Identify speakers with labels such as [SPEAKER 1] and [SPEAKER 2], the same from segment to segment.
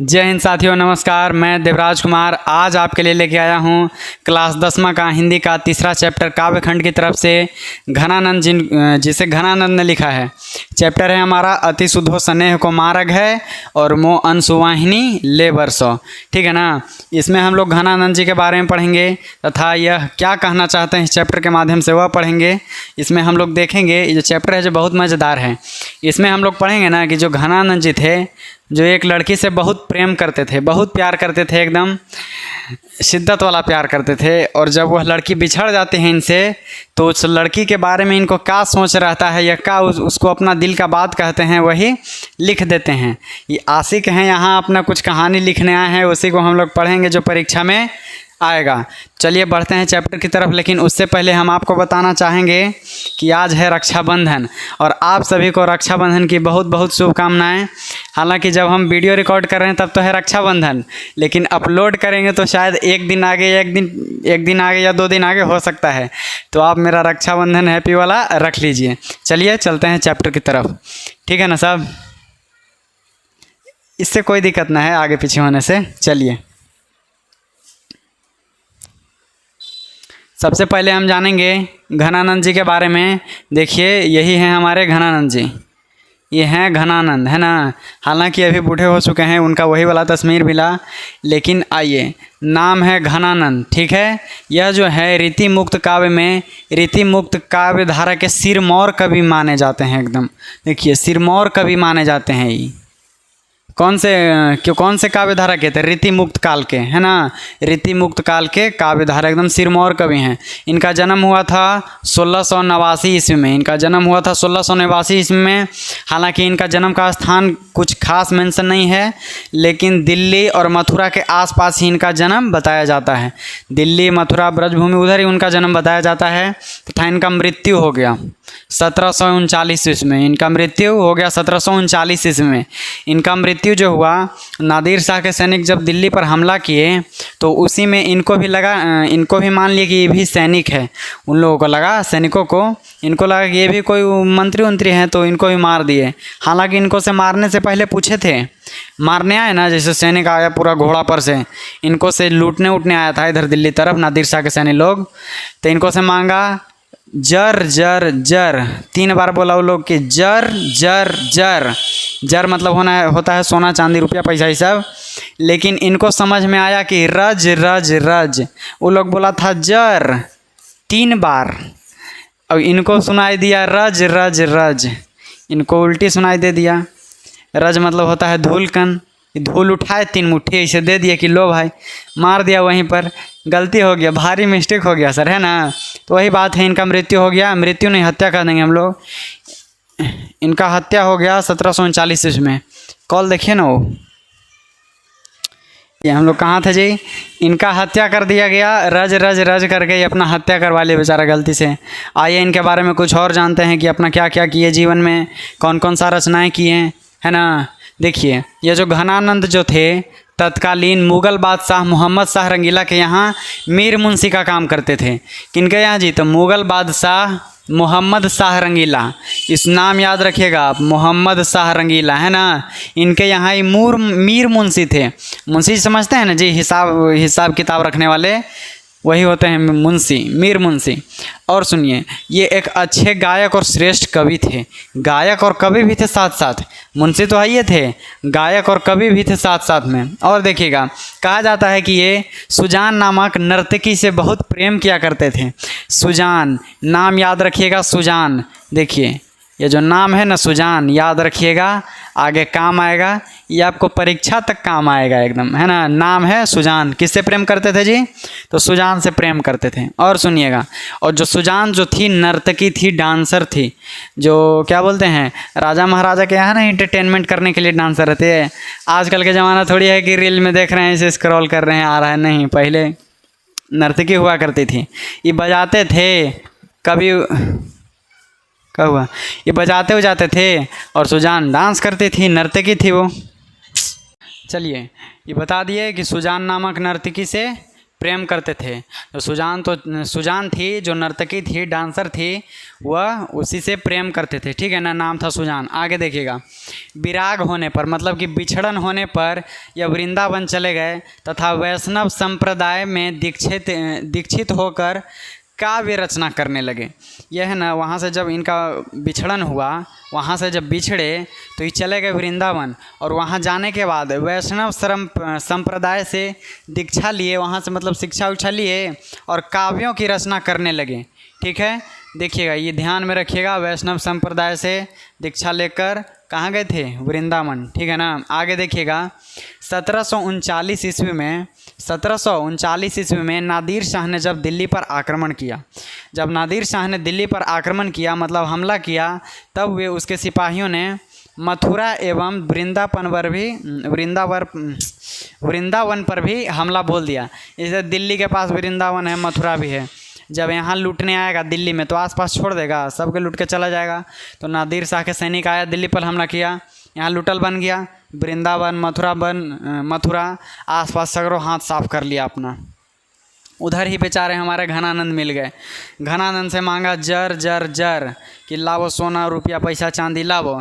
[SPEAKER 1] जय हिंद साथियों, नमस्कार। मैं देवराज कुमार आज आपके लिए लेके आया हूँ क्लास 10वीं का हिंदी का तीसरा चैप्टर काव्यखंड की तरफ से घनानंद जिसे घनानंद ने लिखा है। चैप्टर है हमारा अति शुद्धो स्नेह को मार्ग है और मो अनसुवाहिनी ले बरसो। ठीक है ना। इसमें हम लोग घनानंद जी के बारे में पढ़ेंगे तथा यह क्या कहना चाहते हैं इस चैप्टर के माध्यम से वह पढ़ेंगे। इसमें हम लोग देखेंगे ये जो चैप्टर है जो बहुत मज़ेदार है। इसमें हम लोग पढ़ेंगे ना कि जो घनानंद जी थे जो एक लड़की से बहुत प्रेम करते थे, बहुत प्यार करते थे, एकदम शिद्दत वाला प्यार करते थे। और जब वह लड़की बिछड़ जाती है इनसे तो उस लड़की के बारे में इनको क्या सोच रहता है या क्या उसको अपना दिल का बात कहते हैं वही लिख देते हैं। ये आशिक हैं, यहाँ अपना कुछ कहानी लिखने आए हैं, उसी को हम लोग पढ़ेंगे जो परीक्षा में आएगा। चलिए बढ़ते हैं चैप्टर की तरफ। लेकिन उससे पहले हम आपको बताना चाहेंगे कि आज है रक्षाबंधन और आप सभी को रक्षाबंधन की बहुत बहुत शुभकामनाएं। हालांकि जब हम वीडियो रिकॉर्ड कर रहे हैं तब तो है रक्षाबंधन, लेकिन अपलोड करेंगे तो शायद एक दिन आगे या 2 दिन आगे हो सकता है। तो आप मेरा रक्षाबंधन हैप्पी वाला रख लीजिए। चलिए चलते हैं चैप्टर की तरफ। ठीक है ना सब, इससे कोई दिक्कत ना है आगे पीछे होने से। चलिए सबसे पहले हम जानेंगे घनानंद जी के बारे में। देखिए यही हैं हमारे घनानंद जी, ये हैं घनानंद, है ना। हालांकि अभी बूढ़े हो चुके हैं, उनका वही वाला तस्वीर मिला, लेकिन आइए नाम है घनानंद। ठीक है। यह जो है रीति मुक्त काव्य में रीति मुक्त काव्य धारा के सिरमौर कवि माने जाते हैं। एकदम देखिए सिरमौर कवि माने जाते हैं। ये कौन से काव्य धारा के थे? रीति मुक्त काल के, है ना। रीति मुक्त काल के काव्य धारा एकदम सिरमौर कवि हैं। इनका जन्म हुआ था 1689 ईस्वी में। इनका जन्म हुआ था 1689 ईस्वी में। हालांकि इनका जन्म का स्थान कुछ खास मेंशन नहीं है, लेकिन दिल्ली और मथुरा के आसपास ही इनका जन्म बताया जाता है। दिल्ली, मथुरा, ब्रजभूमि उधर ही उनका जन्म बताया जाता है तथा इनका मृत्यु हो गया 1739 ईस्वी में। इनका मृत्यु हो गया 1739 ईस्वी में। इनका मृत्यु जो हुआ, नादिर शाह के सैनिक जब दिल्ली पर हमला किए तो उसी में इनको भी मान लिया कि ये भी सैनिक है। उन लोगों को लगा, सैनिकों को इनको लगा कि ये भी कोई मंत्री हैं, तो इनको भी मार दिए। हालांकि इनको से मारने से पहले पूछे थे, मारने आए ना, जैसे सैनिक आया पूरा घोड़ा पर से, इनको से लूटने उठने आया था इधर दिल्ली तरफ नादिर शाह के सैनिक लोग। तो इनको से मांगा जर जर जर, 3 बार बोला वो लोग कि जर जर जर। जर मतलब होता है सोना चांदी रुपया पैसा ही सब। लेकिन इनको समझ में आया कि रज रज रज, वो लोग बोला था जर 3 बार। अब इनको सुनाई दिया रज रज रज, इनको उल्टी सुनाई दे दिया। रज मतलब होता है धूलकन। धूल उठाए 3 मुट्ठी ऐसे दे दिया कि लो भाई, मार दिया। वहीं पर गलती हो गया, भारी मिस्टेक हो गया सर, है ना। तो वही बात है, इनका मृत्यु हो गया। मृत्यु नहीं, हत्या कर देंगे हम लोग। इनका हत्या हो गया 1739 ईस्वी में। कॉल देखिए ना, वो ये हम लोग कहाँ थे जी। इनका हत्या कर दिया गया, रज रज रज करके ये अपना हत्या करवा लिया बेचारा गलती से। आइए इनके बारे में कुछ और जानते हैं कि अपना क्या क्या किए जीवन में, कौन कौन सा रचनाएँ किए हैं, है ना। देखिए ये जो घनानंद जो थे तत्कालीन मुग़ल बादशाह मोहम्मद शाह रंगीला के यहाँ मीर मुंशी का काम करते थे। किनके यहाँ जी? तो मुग़ल बादशाह मोहम्मद शाह रंगीला। इस नाम याद रखिएगा आप, मोहम्मद शाह रंगीला, है ना। इनके यहाँ ही मीर मुंशी थे। मुंशी समझते हैं ना जी, हिसाब किताब रखने वाले, वही होते हैं मुंशी, मीर मुंशी। और सुनिए, ये एक अच्छे गायक और श्रेष्ठ कवि थे। गायक और कवि भी थे साथ साथ। मुंशी तो आइए थे, गायक और कवि भी थे साथ साथ में। और देखिएगा कहा जाता है कि ये सुजान नामक नर्तकी से बहुत प्रेम किया करते थे। सुजान नाम याद रखिएगा, सुजान। देखिए ये जो नाम है ना सुजान, याद रखिएगा, आगे काम आएगा। ये आपको परीक्षा तक काम आएगा एकदम, है ना। नाम है सुजान। किससे प्रेम करते थे जी? तो सुजान से प्रेम करते थे। और सुनिएगा, और जो सुजान जो थी नर्तकी थी, डांसर थी। जो क्या बोलते हैं, राजा महाराजा के यहाँ ना एंटरटेनमेंट करने के लिए डांसर रहते हैं। आजकल के ज़माना थोड़ी है कि रील में देख रहे हैं, इसे स्क्रॉल कर रहे हैं, आ रहा है, नहीं। पहले नर्तकी हुआ करती थी। ये बजाते थे, कभी क्या हुआ, ये बजाते जाते थे और सुजान डांस करती थी, नर्तकी थी वो। चलिए ये बता दिए कि सुजान नामक नर्तकी से प्रेम करते थे। तो सुजान थी, जो नर्तकी थी, डांसर थी, वह उसी से प्रेम करते थे, ठीक है ना, नाम था सुजान। आगे देखिएगा, विराग होने पर मतलब कि बिछड़न होने पर यह वृंदावन चले गए तथा वैष्णव संप्रदाय में दीक्षित होकर काव्य रचना करने लगे। यह है ना, वहाँ से जब इनका बिछड़न हुआ, वहाँ से जब बिछड़े तो ये चले गए वृंदावन, और वहाँ जाने के बाद वैष्णव संप्रदाय से दीक्षा लिए, वहाँ से मतलब शिक्षा उच्छा लिए और काव्यों की रचना करने लगे, ठीक है। देखिएगा, ये ध्यान में रखिएगा, वैष्णव संप्रदाय से दीक्षा लेकर कहाँ गए थे, वृंदावन, ठीक है ना। आगे देखिएगा, 1739 ईस्वी में नादिर शाह ने जब दिल्ली पर आक्रमण किया, जब नादिर शाह ने दिल्ली पर आक्रमण किया मतलब हमला किया, तब वे उसके सिपाहियों ने मथुरा एवं वृंदावन पर भी हमला बोल दिया। जैसे दिल्ली के पास वृंदावन है, मथुरा भी है, जब यहाँ लूटने आएगा दिल्ली में तो आसपास छोड़ देगा, सबके लूट के चला जाएगा। तो नादिर शाह के सैनिक आया, दिल्ली पर हमला किया, यहाँ लूटल बन गया, वृंदावन मथुरा आसपास सगरों हाथ साफ कर लिया अपना। उधर ही बेचारे हमारे घनानंद मिल गए। घनानंद से मांगा जर जर जर कि लावो सोना रुपया पैसा चांदी लावो।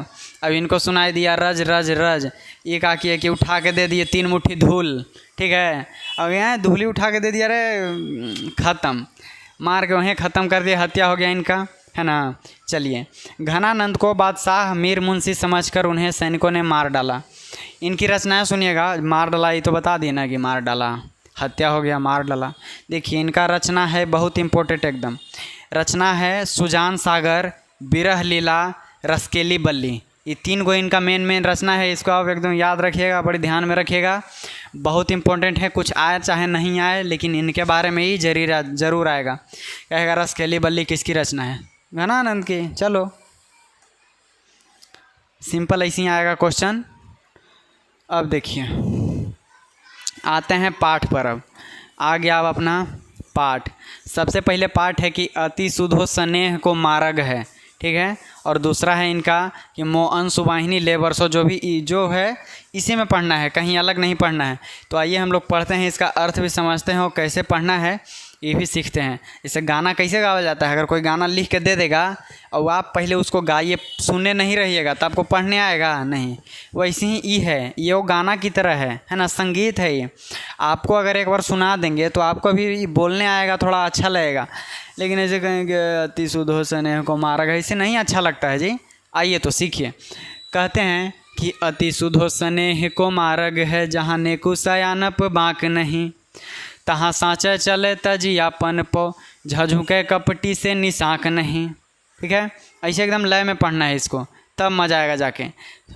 [SPEAKER 1] अब इनको सुनाई दिया रज रज रज, ये का किया कि उठा के दे दिए 3 मुट्ठी धूल, ठीक है। अब यहाँ धूली उठा के दे दिया, अरे ख़त्म, मार के वहीं ख़त्म कर दिया, हत्या हो गया इनका, है ना। चलिए, घनानंद को बादशाह मीर मुंशी समझकर उन्हें सैनिकों ने मार डाला। इनकी रचनाएं सुनिएगा, मार डाला ये तो बता दिए ना कि मार डाला, हत्या हो गया, मार डाला। देखिए इनका रचना है बहुत इम्पोर्टेंट एकदम, रचना है सुजान सागर, बिरह लीला, रसकेली बल्ली। ये 3 गो इनका मेन रचना है। इसको आप एकदम याद रखिएगा, बड़ी ध्यान में रखिएगा, बहुत इंपॉर्टेंट है। कुछ आए चाहे नहीं आए, लेकिन इनके बारे में ही जरूर आएगा। कहेगा रसकेली बल्ली किसकी रचना है, घनानंद की। चलो सिंपल ऐसे ही आएगा क्वेश्चन। अब देखिए आते हैं पाठ पर। अब आ गया अब अपना पाठ। सबसे पहले पाठ है कि अति सुधो स्नेह को मार्ग है, ठीक है। और दूसरा है इनका कि मोअन सुवाहिनी ले वर्षो, जो है इसी में पढ़ना है, कहीं अलग नहीं पढ़ना है। तो आइए हम लोग पढ़ते हैं, इसका अर्थ भी समझते हैं और कैसे पढ़ना है ये भी सीखते हैं। इससे गाना कैसे गाया जाता है, अगर कोई गाना लिख के दे देगा और आप पहले उसको गाइए, सुनने नहीं रहिएगा तो आपको पढ़ने आएगा नहीं। वैसे ही ये है, ये वो गाना की तरह है ना, संगीत है ये। आपको अगर एक बार सुना देंगे तो आपको भी बोलने आएगा, थोड़ा अच्छा लगेगा। लेकिन ऐसे कहेंगे अति सुधो स्नेह को मार्ग है, इससे नहीं अच्छा लगता है जी। आइए तो सीखिए। कहते हैं कि अति सुधो स्नेह को मार्ग है, जहाँ नेकु सयानप बाँक नहीं, तहाँ साँचे चले तजियापन पो, झझुके कपटी से निशाक नहीं, ठीक है। ऐसे एकदम लय में पढ़ना है इसको, तब मजा आएगा जाके।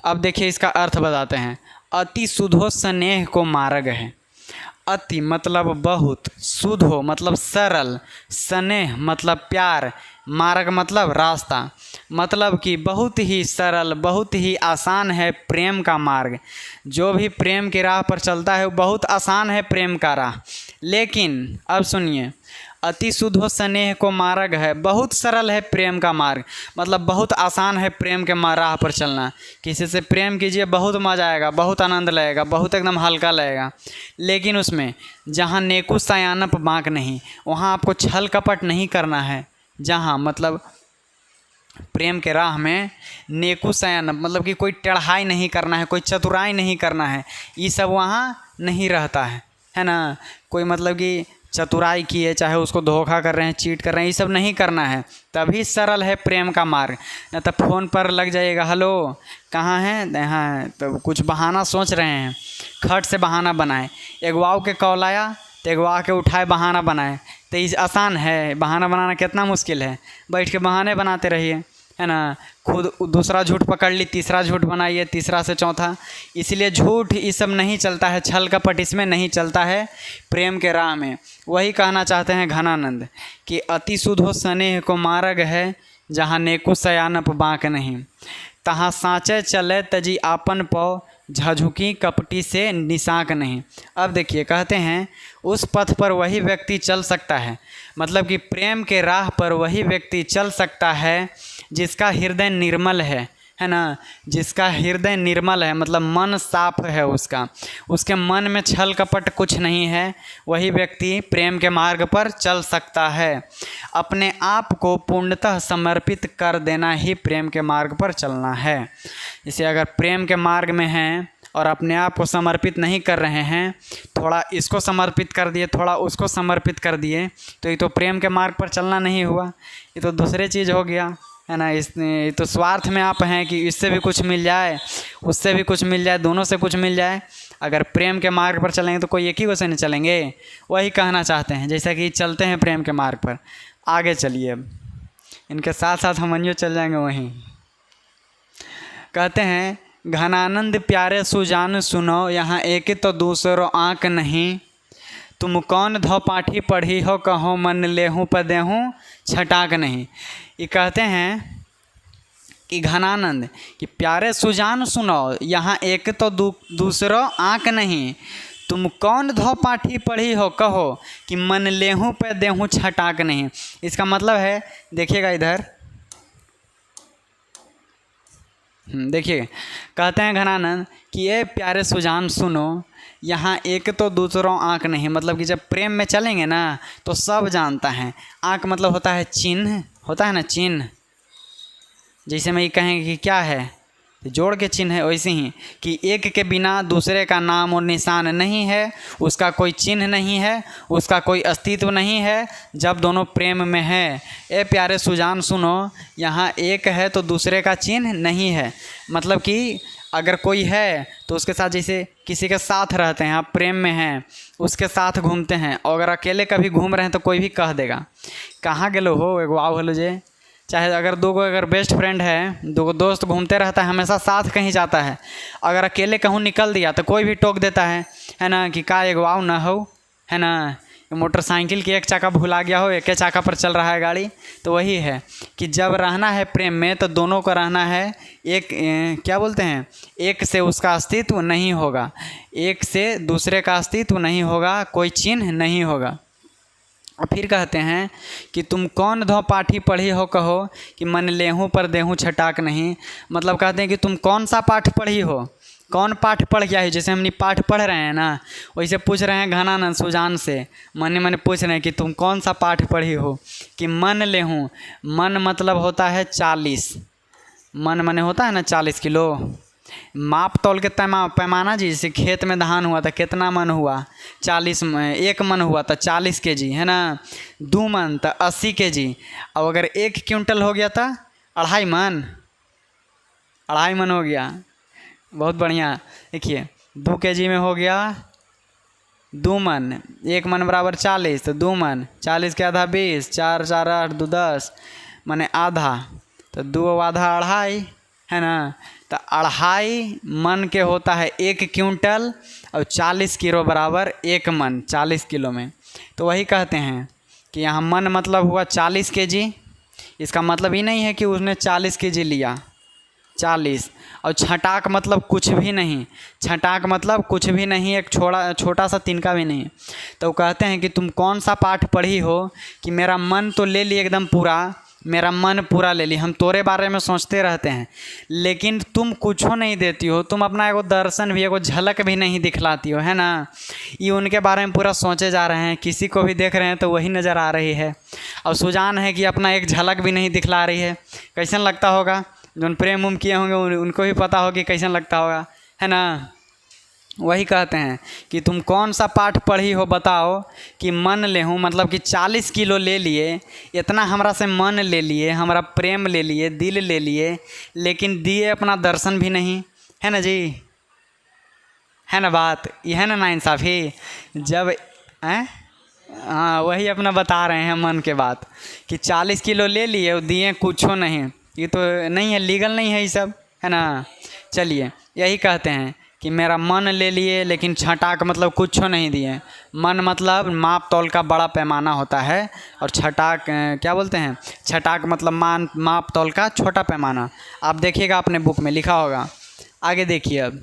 [SPEAKER 1] अब देखिए इसका अर्थ बताते हैं। अति सुधो स्नेह को मार्ग है, अति मतलब बहुत, सुधो मतलब सरल, स्नेह मतलब प्यार, मार्ग मतलब रास्ता, मतलब कि बहुत ही सरल, बहुत ही आसान है प्रेम का मार्ग। जो भी प्रेम की राह पर चलता है वो बहुत आसान है प्रेम का राह। लेकिन अब सुनिए, अति सुधो स्नेह को मार्ग है, बहुत सरल है प्रेम का मार्ग, मतलब बहुत आसान है प्रेम के राह पर चलना। किसी से प्रेम कीजिए, बहुत मज़ा आएगा, बहुत आनंद लगेगा, बहुत एकदम हल्का लगेगा। लेकिन उसमें जहाँ नेकु सयानप बाँक नहीं, वहाँ आपको छल कपट नहीं करना है। जहाँ मतलब प्रेम के राह में नेकु सयानप मतलब कि कोई टेढ़ाई नहीं करना है, कोई चतुराई नहीं करना है, ये सब वहाँ नहीं रहता है ना। कोई मतलब कि चतुराई किए, चाहे उसको धोखा कर रहे हैं, चीट कर रहे हैं, ये सब नहीं करना है, तभी सरल है प्रेम का मार्ग। न तो फ़ोन पर लग जाइएगा, हेलो कहाँ हैं, यहाँ, तो कुछ बहाना सोच रहे हैं, खट से बहाना बनाए। एक वाव के कॉल आया तो एक वाव के उठाए बहाना बनाए, तो ये आसान है, बहाना बनाना कितना मुश्किल है। बैठ के बहाने बनाते रहिए, है ना। खुद दूसरा झूठ पकड़ ली, तीसरा झूठ बनाइए, तीसरा से चौथा। इसलिए झूठ ये सब नहीं चलता है, छल कपट इसमें नहीं चलता है प्रेम के राह में। वही कहना चाहते हैं घनानंद कि अति सुधो स्नेह को मार्ग है, जहाँ नेकु सयानप बाँक नहीं, तहाँ साँचे चले तजी आपन पौ, झझुकी कपटी से निशाक नहीं। अब देखिए कहते हैं उस पथ पर वही व्यक्ति चल सकता है, मतलब कि प्रेम के राह पर वही व्यक्ति चल सकता है जिसका हृदय निर्मल है, है ना, जिसका हृदय निर्मल है, मतलब मन साफ है उसका, उसके मन में छल कपट कुछ नहीं है, वही व्यक्ति प्रेम के मार्ग पर चल सकता है। अपने आप को पूर्णतः समर्पित कर देना ही प्रेम के मार्ग पर चलना है। इसे अगर प्रेम के मार्ग में हैं और अपने आप को समर्पित नहीं कर रहे हैं, थोड़ा इसको समर्पित कर दिए, थोड़ा उसको समर्पित कर दिए, तो ये तो प्रेम के मार्ग पर चलना नहीं हुआ, ये तो दूसरे चीज़ हो गया, है ना। ये तो स्वार्थ में आप हैं कि इससे भी कुछ मिल जाए, उससे भी कुछ मिल जाए, दोनों से कुछ मिल जाए। अगर प्रेम के मार्ग पर चलेंगे तो कोई एक ही को से नहीं चलेंगे, वही कहना चाहते हैं। जैसा कि चलते हैं प्रेम के मार्ग पर, आगे चलिए, अब इनके साथ साथ हम चल जाएंगे वहीं। कहते हैं, घनानंद प्यारे सुजान सुनो, यहाँ एक तो दूसरो आँक नहीं, तुम कौन धो पाठी पढ़ी हो, कहो मन लेहूँ पदेहूँ छटाक नहीं। ये कहते हैं कि घनानंद कि प्यारे सुजान सुनो, यहाँ एक तो दूसरो आँक नहीं, तुम कौन धो पाठी पढ़ी हो, कहो कि मन लेहूँ पे देहूँ छटाक नहीं। इसका मतलब है, देखिएगा इधर, देखिए, कहते हैं घनानंद कि ये प्यारे सुजान सुनो, यहाँ एक तो दूसरों आँख नहीं, मतलब कि जब प्रेम में चलेंगे ना तो सब जानता है। आँख मतलब होता है चिन्ह, होता है ना चिन्ह, जैसे मैं ये कहेंगे कि क्या है, जोड़ के चिन्ह है, वैसे ही कि एक के बिना दूसरे का नाम और निशान नहीं है, उसका कोई चिन्ह नहीं है, उसका कोई अस्तित्व नहीं है जब दोनों प्रेम में है। ए प्यारे सुजान सुनो, यहाँ एक है तो दूसरे का चिन्ह नहीं है। मतलब कि अगर कोई है तो उसके साथ, जैसे किसी के साथ रहते हैं, आप प्रेम में हैं, उसके साथ घूमते हैं, और अगर अकेले कभी घूम रहे हैं तो कोई भी कह देगा कहाँ गेलो हो, एगो आओ हेलो जे। चाहे अगर दो अगर बेस्ट फ्रेंड है, दो दोस्त घूमते रहता है, हमेशा साथ कहीं जाता है, अगर अकेले कहूँ निकल दिया तो कोई भी टोक देता है ना, कि का एगो आओ ना हो, है ना। मोटरसाइकिल की एक चाका भुला गया हो, एक चाका पर चल रहा है गाड़ी, तो वही है कि जब रहना है प्रेम में तो दोनों को रहना है एक, क्या बोलते हैं, एक से उसका अस्तित्व नहीं होगा, एक से दूसरे का अस्तित्व नहीं होगा, कोई चिन्ह नहीं होगा। और फिर कहते हैं कि तुम कौन धो पाठी पढ़ी हो, कहो कि मन लेहूँ पर देहूँ छटाक नहीं। मतलब कहते हैं कि तुम कौन सा पाठ पढ़ी हो, कौन पाठ पढ़ गया है। जैसे हमने पाठ पढ़ रहे हैं ना, वैसे पूछ रहे हैं घनानंद सुजान से, मन पूछ रहे हैं कि तुम कौन सा पाठ पढ़ी हो, कि मन लेहूँ, मन मतलब होता है 40, मन माने होता है ना 40 किलो, माप तौल के पैमाना जी। जैसे खेत में धान हुआ था, कितना मन हुआ, 40, एक मन हुआ था 40 kg, है ना। 2 मन तो 80 kg। अब अगर 1 क्विंटल हो गया था 2.5 मन, 2.5 मन हो गया, बहुत बढ़िया। देखिए 2 kg में हो गया 2 मन, 1 मन बराबर 40, तो 2 मन, 40 के आधा 20, 4 4 8 2 10, माने आधा, तो 2 आधा 2.5, है ना। तो 2.5 मन के होता है 1 क्विंटल, और 40 किलो बराबर 1 मन 40 किलो में। तो वही कहते हैं कि यहाँ मन मतलब हुआ 40 kg। इसका मतलब ही नहीं है कि उसने 40 kg लिया, 40। और छटाक मतलब कुछ भी नहीं, छटाक मतलब कुछ भी नहीं, एक छोटा सा तिनका भी नहीं। तो कहते हैं कि तुम कौन सा पाठ पढ़ी हो, कि मेरा मन तो ले ली एकदम पूरा, मेरा मन पूरा ले ली, हम तोरे बारे में सोचते रहते हैं, लेकिन तुम कुछ नहीं देती हो, तुम अपना एगो दर्शन भी, एगो झलक भी नहीं दिखलाती हो, है ना। ये उनके बारे में पूरा सोचे जा रहे हैं, किसी को भी देख रहे हैं तो वही नज़र आ रही है। और सुजान है कि अपना एक झलक भी नहीं दिखला रही है। कैसन लगता होगा, जो प्रेम उम किए होंगे उनको भी पता होगा कि कैसन लगता होगा, है ना। वही कहते हैं कि तुम कौन सा पाठ पढ़ी हो, बताओ, कि मन ले हूँ, मतलब कि 40 किलो ले लिए, इतना हमरा से मन ले लिए, हमारा प्रेम ले लिए, दिल ले लिए, लेकिन दिए अपना दर्शन भी नहीं, है ना जी, है ना। बात यह है ना नाइंसाफ़ी। जब हाँ, वही अपना बता रहे हैं मन के बात, कि 40 किलो ले लिए और दिए कुछ नहीं, ये तो नहीं है, लीगल नहीं है ये सब, है ना। चलिए, यही कहते हैं कि मेरा मन ले लिए, लेकिन छटाक मतलब कुछ नहीं दिए। मन मतलब माप तौल का बड़ा पैमाना होता है, और छटाक क्या बोलते हैं, छटाक मतलब माप तौल का छोटा पैमाना। आप देखिएगा अपने बुक में लिखा होगा। आगे देखिए, अब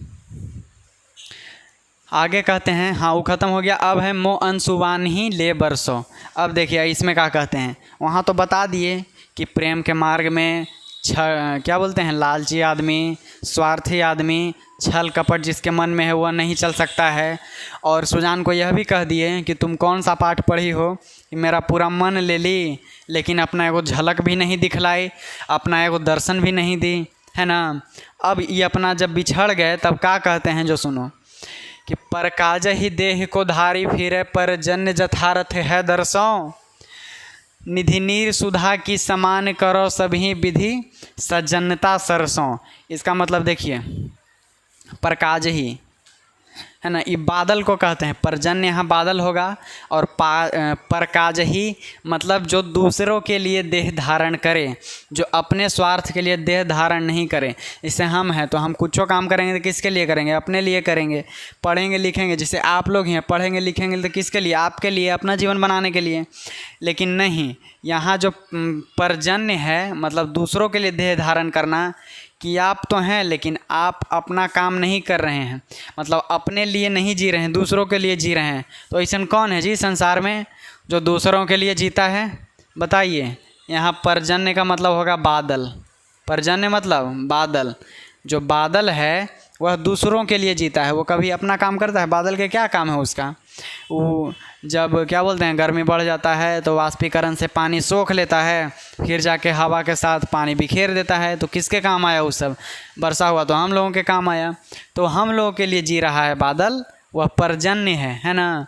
[SPEAKER 1] आगे कहते हैं, हाँ वो ख़त्म हो गया। अब है मो अनसुवान ही ले बरसो। अब देखिए इसमें क्या कहते हैं, वहाँ तो बता दिए कि प्रेम के मार्ग में क्या बोलते हैं, लालची आदमी, स्वार्थी आदमी, छल कपट जिसके मन में है वह नहीं चल सकता है। और सुजान को यह भी कह दिए कि तुम कौन सा पाठ पढ़ी हो कि मेरा पूरा मन ले ली, लेकिन अपना एगो झलक भी नहीं दिखलाई, अपना एगो दर्शन भी नहीं दी, है ना। अब ये अपना जब बिछड़ गए तब क्या कहते हैं, जो सुनो कि पर काज ही देह को धारी फिरे, पर जन्य जथारथ है दर्शों, निधि नीर सुधा की समान करो सभी विधि, सज्जनता सरसों। इसका मतलब देखिए, प्रकाज ही है ना, ये बादल को कहते हैं, परजन्य यहाँ बादल होगा, और प्रकाज ही मतलब जो दूसरों के लिए देह धारण करे, जो अपने स्वार्थ के लिए देह धारण नहीं करे। जैसे हम हैं तो हम कुछ काम करेंगे तो किसके लिए करेंगे, अपने लिए करेंगे। पढ़ेंगे लिखेंगे, जैसे आप लोग हैं पढ़ेंगे लिखेंगे तो किसके लिए, आपके लिए, अपना जीवन बनाने के लिए। लेकिन नहीं, यहाँ जो परजन्य है मतलब दूसरों के लिए देह धारण करना, कि आप तो हैं लेकिन आप अपना काम नहीं कर रहे हैं, मतलब अपने लिए नहीं जी रहे हैं, दूसरों के लिए जी रहे हैं। तो ऐसा कौन है जी संसार में जो दूसरों के लिए जीता है, बताइए। यहाँ परजन्य का मतलब होगा बादल, परजन्य मतलब बादल। जो बादल है वह दूसरों के लिए जीता है, वो कभी अपना काम करता है। बादल के क्या काम है उसका, वो जब क्या बोलते हैं गर्मी बढ़ जाता है तो वाष्पीकरण से पानी सोख लेता है, फिर जाके हवा के साथ पानी बिखेर देता है। तो किसके काम आया वो सब, वर्षा हुआ तो हम लोगों के काम आया। तो हम लोगों के लिए जी रहा है बादल, वह परजन्य है ना।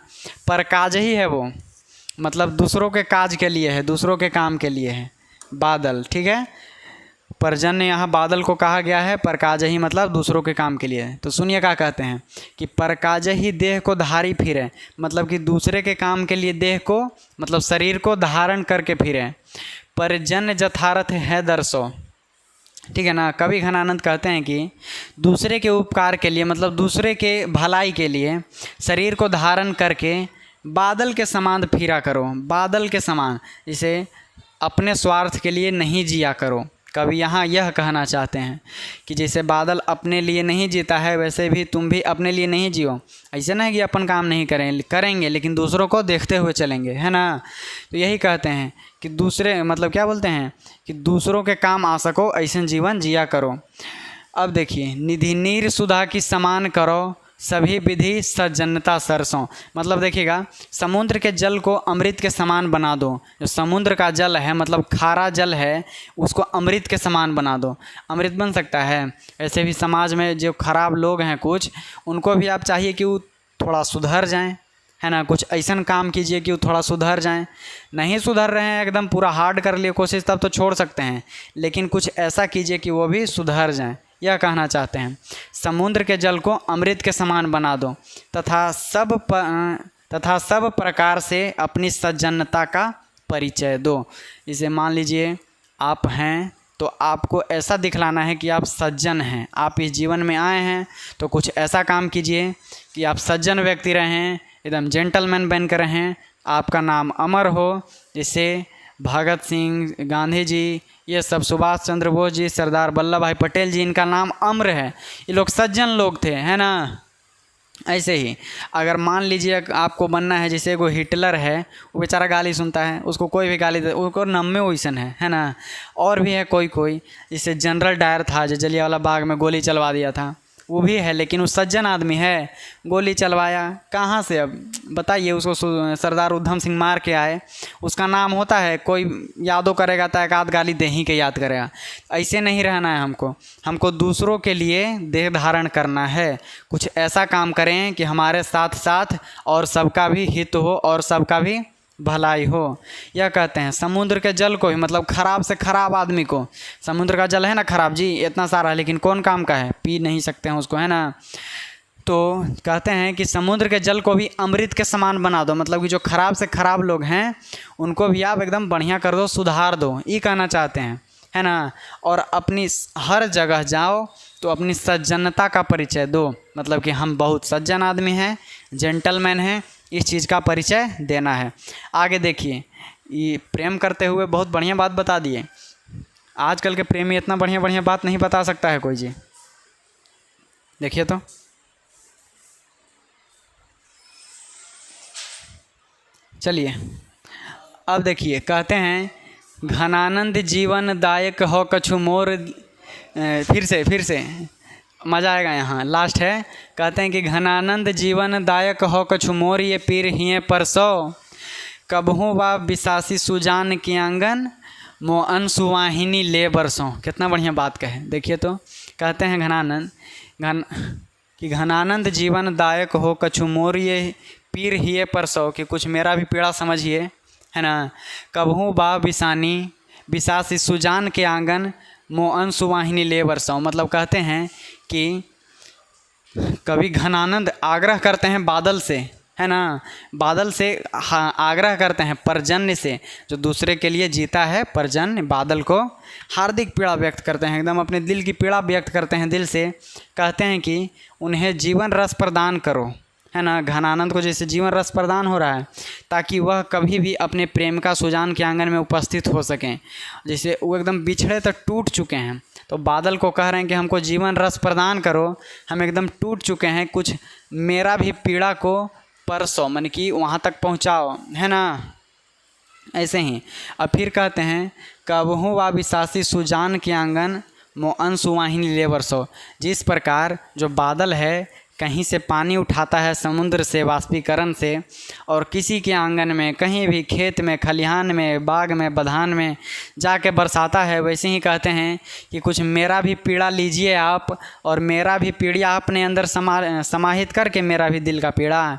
[SPEAKER 1] पर काज ही है वो, मतलब दूसरों के काज के लिए है, दूसरों के काम के लिए है बादल, ठीक है। परजन्य यहाँ बादल को कहा गया है, परकाज ही मतलब दूसरों के काम के लिए है। तो सुनिए क्या कहते हैं कि परकाज ही देह को धारी फिरे, मतलब कि दूसरे के काम के लिए देह को मतलब शरीर को धारण करके फिरे। परजन्य जथारथ है दर्शो, ठीक है ना। कवि घनानंद कहते हैं कि दूसरे के उपकार के लिए मतलब दूसरे के भलाई के लिए शरीर को धारण करके बादल के समान फिरा करो, बादल के समान, जिसे अपने स्वार्थ के लिए नहीं जिया करो। कभी यहाँ यह कहना चाहते हैं कि जैसे बादल अपने लिए नहीं जीता है, वैसे भी तुम भी अपने लिए नहीं जियो। ऐसे ना है कि अपन काम नहीं करेंगे लेकिन दूसरों को देखते हुए चलेंगे, है ना। तो यही कहते हैं कि दूसरे मतलब क्या बोलते हैं कि दूसरों के काम आ सको ऐसे जीवन जिया करो। अब देखिए, निधि नीर सुधा की समान करो सभी विधि सज्जनता सरसों, मतलब देखिएगा समुद्र के जल को अमृत के समान बना दो। जो समुद्र का जल है मतलब खारा जल है, उसको अमृत के समान बना दो। अमृत बन सकता है। ऐसे भी समाज में जो खराब लोग हैं कुछ, उनको भी आप चाहिए कि वो थोड़ा सुधर जाएं, है ना। कुछ ऐसा काम कीजिए कि वो थोड़ा सुधर जाएं। नहीं सुधर रहे हैं, एकदम पूरा हार्ड कर लिए कोशिश, तब तो छोड़ सकते हैं, लेकिन कुछ ऐसा कीजिए कि वो भी सुधर जाएं। यह कहना चाहते हैं, समुद्र के जल को अमृत के समान बना दो तथा सब प्रकार से अपनी सज्जनता का परिचय दो। जैसे मान लीजिए आप हैं तो आपको ऐसा दिखलाना है कि आप सज्जन हैं, आप इस जीवन में आए हैं तो कुछ ऐसा काम कीजिए कि आप सज्जन व्यक्ति रहें, एकदम जेंटलमैन बन कर रहें, आपका नाम अमर हो। जैसे भगत सिंह, गांधी जी, ये सब सुभाष चंद्र बोस जी, सरदार वल्लभ भाई पटेल जी, इनका नाम अमर है। ये लोग सज्जन लोग थे, है ना। ऐसे ही अगर मान लीजिए आपको बनना है, जैसे वो हिटलर है, वो बेचारा गाली सुनता है, उसको कोई भी गाली दे, उसको नम्मे वैसन है ना। और भी है कोई जैसे जनरल डायर था जो जलियांवाला बाग में गोली चलवा दिया था, वो भी है, लेकिन वो सज्जन आदमी है। गोली चलवाया कहाँ से, अब बताइए। उसको सरदार उधम सिंह मार के आए, उसका नाम होता है, कोई यादो करेगा तो एक आध गाली दे ही के याद करेगा। ऐसे नहीं रहना है हमको दूसरों के लिए देह धारण करना है। कुछ ऐसा काम करें कि हमारे साथ साथ और सबका भी हित हो और सबका भी भलाई हो। यह कहते हैं समुद्र के जल को भी, मतलब खराब से खराब आदमी को, समुद्र का जल है ना खराब जी, इतना सारा, लेकिन कौन काम का है, पी नहीं सकते हैं उसको, है ना। तो कहते हैं कि समुद्र के जल को भी अमृत के समान बना दो, मतलब कि जो खराब से खराब लोग हैं उनको भी आप एकदम बढ़िया कर दो, सुधार दो, ये कहना चाहते हैं, है ना। और अपनी हर जगह जाओ तो अपनी सज्जनता का परिचय दो, मतलब कि हम बहुत सज्जन आदमी हैं, जेंटलमैन हैं, इस चीज़ का परिचय देना है। आगे देखिए, ये प्रेम करते हुए बहुत बढ़िया बात बता दिए। आजकल के प्रेमी इतना बढ़िया बात नहीं बता सकता है कोई जी, देखिए तो। चलिए अब देखिए, कहते हैं घनानंद जीवन दायक हो कछु मोर। फिर से मज़ा आएगा यहाँ, लास्ट है। कहते हैं कि घनानंद जीवन दायक हो कछु मोर, ये पीर हिये परसो। कबहू वा बिसासी सुजान की आंगन, मो अनसुवाहिनी ले बरसों। कितना बढ़िया बात कहे, देखिए तो। कहते हैं घनानंद जीवन दायक हो कछु मोर, ये पीर हिये परसो, कि कुछ मेरा भी पीड़ा समझिए, है ना। कबहू बा बिसासी सुजान के आंगन, मो अनसुवाहिनी ले बरसों। मतलब कहते हैं कि कभी घनानंद आग्रह करते हैं बादल से, है ना, बादल से आग्रह करते हैं पर्जन्य से, जो दूसरे के लिए जीता है पर्जन्य, बादल को हार्दिक पीड़ा व्यक्त करते हैं, एकदम अपने दिल की पीड़ा व्यक्त करते हैं दिल से। कहते हैं कि उन्हें जीवन रस प्रदान करो, है ना। घनानंद को जैसे जीवन रस प्रदान हो रहा है, ताकि वह कभी भी अपने प्रेम का सुजान के आंगन में उपस्थित हो सकें। जैसे वो एकदम बिछड़े तक टूट चुके हैं, तो बादल को कह रहे हैं कि हमको जीवन रस प्रदान करो, हम एकदम टूट चुके हैं, कुछ मेरा भी पीड़ा को परसों, मन कि वहाँ तक पहुँचाओ, है ना। ऐसे ही अब फिर कहते हैं कबहू वा बिसासी सुजान के आंगन, मो अनसुवाहिनी ले बरसो। जिस प्रकार जो बादल है कहीं से पानी उठाता है समुद्र से, वाष्पीकरण से, और किसी के आंगन में, कहीं भी खेत में, खलिहान में, बाग में, बधान में जाके बरसाता है, वैसे ही कहते हैं कि कुछ मेरा भी पीड़ा लीजिए आप, और मेरा भी पीड़ा अपने अंदर समाहित करके, मेरा भी दिल का पीड़ा,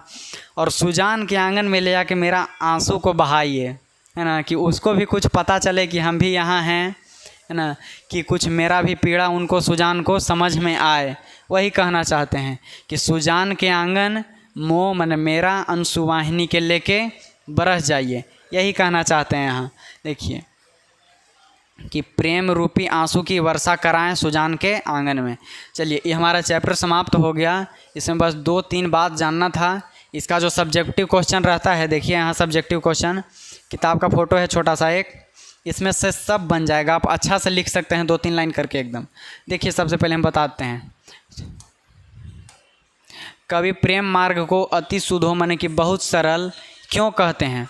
[SPEAKER 1] और सुजान के आंगन में ले जाके मेरा आंसू को बहाइए, है ना, कि उसको भी कुछ पता चले कि हम भी यहाँ हैं, है ना, कि कुछ मेरा भी पीड़ा उनको, सुजान को समझ में आए। वही कहना चाहते हैं कि सुजान के आंगन मो मन मेरा अनसुवाहिनी के लेके बरस जाइए, यही कहना चाहते हैं यहाँ। देखिए कि प्रेम रूपी आंसू की वर्षा कराएं सुजान के आंगन में। चलिए, ये हमारा चैप्टर समाप्त हो गया। इसमें बस 2-3 बात जानना था। इसका जो सब्जेक्टिव क्वेश्चन रहता है, देखिए यहाँ सब्जेक्टिव क्वेश्चन, किताब का फ़ोटो है छोटा सा एक, इसमें से सब बन जाएगा। आप अच्छा से लिख सकते हैं 2-3 लाइन करके एकदम। देखिए, सबसे पहले हम बताते हैं, कवि प्रेम मार्ग को अति सुधो मन की बहुत सरल क्यों कहते हैं।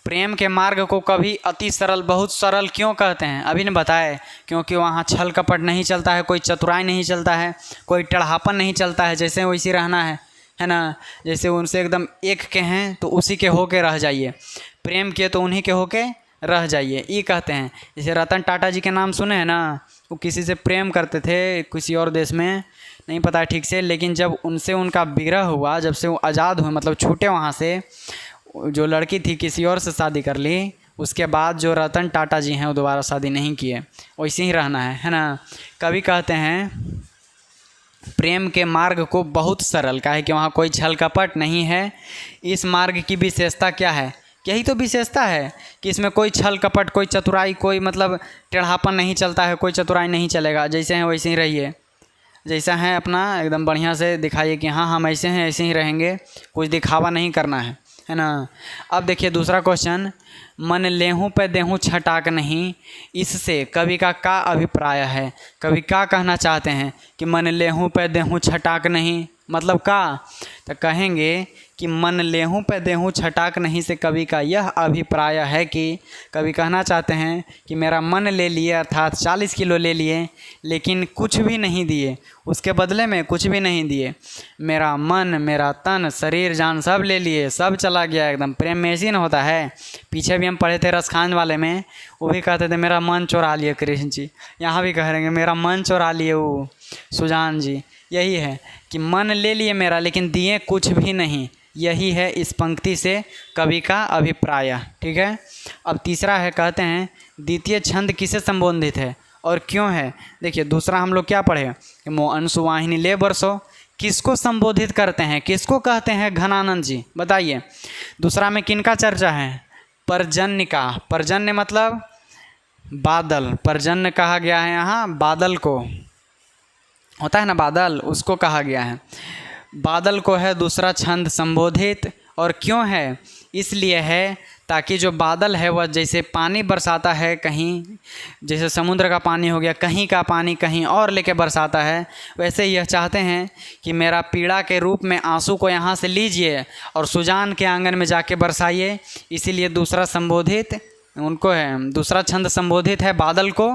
[SPEAKER 1] प्रेम के मार्ग को कभी अति सरल, बहुत सरल क्यों कहते हैं, अभी ने बताए। क्योंकि वहाँ छल कपट नहीं चलता है, कोई चतुराई नहीं चलता है, कोई टेढ़ापन नहीं चलता है, जैसे वैसे रहना है ना। जैसे उनसे एकदम एक के हैं तो उसी के होके रह जाइए, प्रेम किए तो उन्हीं के होके रह जाइए, ये कहते हैं। जैसे रतन टाटा जी के नाम सुने हैं ना, वो किसी से प्रेम करते थे, किसी और देश में, नहीं पता ठीक से, लेकिन जब उनसे उनका विरह हुआ, जब से वो आज़ाद हुए, मतलब छूटे वहाँ से, जो लड़की थी किसी और से शादी कर ली, उसके बाद जो रतन टाटा जी हैं वो दोबारा शादी नहीं किए, वैसे ही रहना है ना। कभी कहते हैं प्रेम के मार्ग को बहुत सरल, काहे कि वहाँ कोई छल कपट नहीं है। इस मार्ग की विशेषता क्या है, यही तो विशेषता है कि इसमें कोई छल कपट, कोई चतुराई, कोई मतलब टेढ़ापन नहीं चलता है, कोई चतुराई नहीं चलेगा। जैसे हैं वैसे ही रहिए, जैसा है अपना एकदम बढ़िया से दिखाइए कि हाँ हम ऐसे हैं, ऐसे ही रहेंगे, कुछ दिखावा नहीं करना है ना। अब देखिए दूसरा क्वेश्चन, मन लेहूँ पे देहूँ छटाक नहीं, इससे कवि का अभिप्राय है। कवि क्या कहना चाहते हैं कि मन लेहूँ पे देहूँ छटाक नहीं, मतलब का, तो कहेंगे कि मन लेहूँ पे देहूँ छटाक नहीं से कवि का यह अभिप्राय है कि कवि कहना चाहते हैं कि मेरा मन ले लिए, अर्थात 40 किलो ले लिए, लेकिन कुछ भी नहीं दिए, उसके बदले में कुछ भी नहीं दिए। मेरा मन, मेरा तन, शरीर, जान सब ले लिए, सब चला गया एकदम। प्रेम में ऐसी न होता है, पीछे भी हम पढ़े थे रसखान वाले में, वो भी कहते थे मेरा मन चुरा लिए कृष्ण जी, यहाँ भी कह रहे हैं मेरा मन चुरा लिए वो सुजान जी। यही है कि मन ले लिए मेरा, लेकिन दिए कुछ भी नहीं, यही है इस पंक्ति से कवि का अभिप्राय। ठीक है। अब तीसरा है, कहते हैं द्वितीय छंद किसे संबोधित है और क्यों है। देखिए दूसरा हम लोग क्या पढ़े कि मो अनसुवाहिनी ले बरसो, किसको संबोधित करते हैं, किसको कहते हैं, घनानंद जी, बताइए। दूसरा में किनका चर्चा है, पर्जन्य का। पर्जन्य मतलब बादल, पर्जन्य कहा गया है यहाँ बादल को, होता है ना बादल, उसको कहा गया है। बादल को है दूसरा छंद संबोधित, और क्यों है, इसलिए है ताकि जो बादल है वह जैसे पानी बरसाता है, कहीं जैसे समुद्र का पानी हो गया, कहीं का पानी कहीं और लेके बरसाता है, वैसे यह चाहते हैं कि मेरा पीड़ा के रूप में आंसू को यहाँ से लीजिए और सुजान के आंगन में जाके बरसाइए, इसीलिए दूसरा संबोधित उनको है। दूसरा छंद संबोधित है बादल को,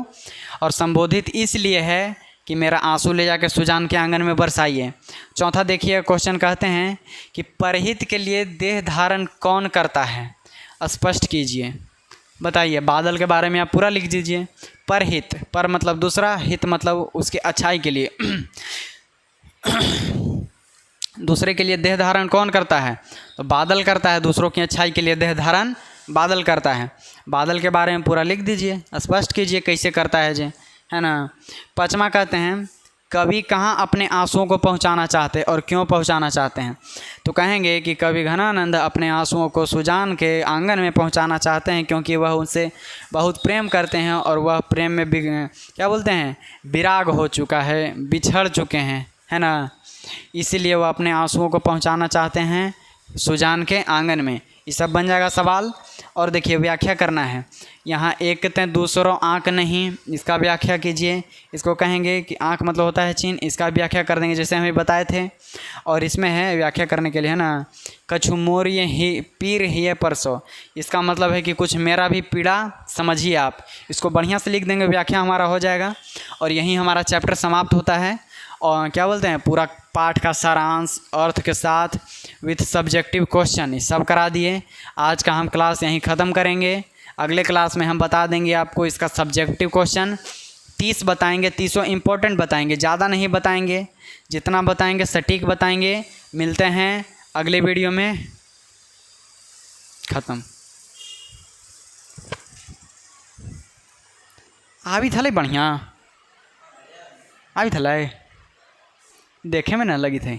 [SPEAKER 1] और संबोधित इसलिए है कि मेरा आंसू ले जाकर सुजान के आंगन में बरसाइए। चौथा देखिए क्वेश्चन कहते हैं कि परहित के लिए देह धारण कौन करता है, स्पष्ट कीजिए। बताइए, बादल के बारे में आप पूरा लिख दीजिए। परहित, पर मतलब दूसरा, हित मतलब उसके अच्छाई के लिए दूसरे के लिए देह धारण कौन करता है, तो बादल करता है। दूसरों की अच्छाई के लिए देह धारण बादल करता है। बादल के बारे में पूरा लिख दीजिए, स्पष्ट कीजिए कैसे करता है जी, है ना। पाँचवा कहते हैं कवि कहाँ अपने आंसुओं को पहुंचाना चाहते और क्यों पहुंचाना चाहते हैं, तो कहेंगे कि कवि घनानंद अपने आंसुओं को सुजान के आंगन में पहुंचाना चाहते हैं क्योंकि वह उनसे बहुत प्रेम करते हैं और वह प्रेम में क्या बोलते हैं, विराग हो चुका है, बिछड़ चुके हैं, है ना। इसीलिए वह अपने आंसुओं को पहुंचाना चाहते हैं सुजान के आंगन में। ये सब बन जाएगा सवाल। और देखिए व्याख्या करना है। यहाँ एक कहते हैं दूसरों आँख नहीं, इसका व्याख्या कीजिए। इसको कहेंगे कि आँख मतलब होता है चिन्ह, इसका व्याख्या कर देंगे जैसे हमें बताए थे। और इसमें है व्याख्या करने के लिए, है ना, कछु मोर ये ही पीर ही परसों, इसका मतलब है कि कुछ मेरा भी पीड़ा समझिए आप। इसको बढ़िया से लिख देंगे, व्याख्या हमारा हो जाएगा और यहीं हमारा चैप्टर समाप्त होता है। और क्या बोलते हैं, पूरा पाठ का सारांश अर्थ के साथ विथ सब्जेक्टिव क्वेश्चन ये सब करा दिए। आज का हम क्लास यहीं ख़त्म करेंगे। अगले क्लास में हम बता देंगे आपको इसका सब्जेक्टिव क्वेश्चन 30 बताएंगे, 30 इम्पोर्टेंट बताएंगे, ज़्यादा नहीं बताएंगे, जितना बताएंगे सटीक बताएंगे। मिलते हैं अगले वीडियो में। ख़त्म। आवी थले बढ़िया, आवी थले देखे में ना लगी थे।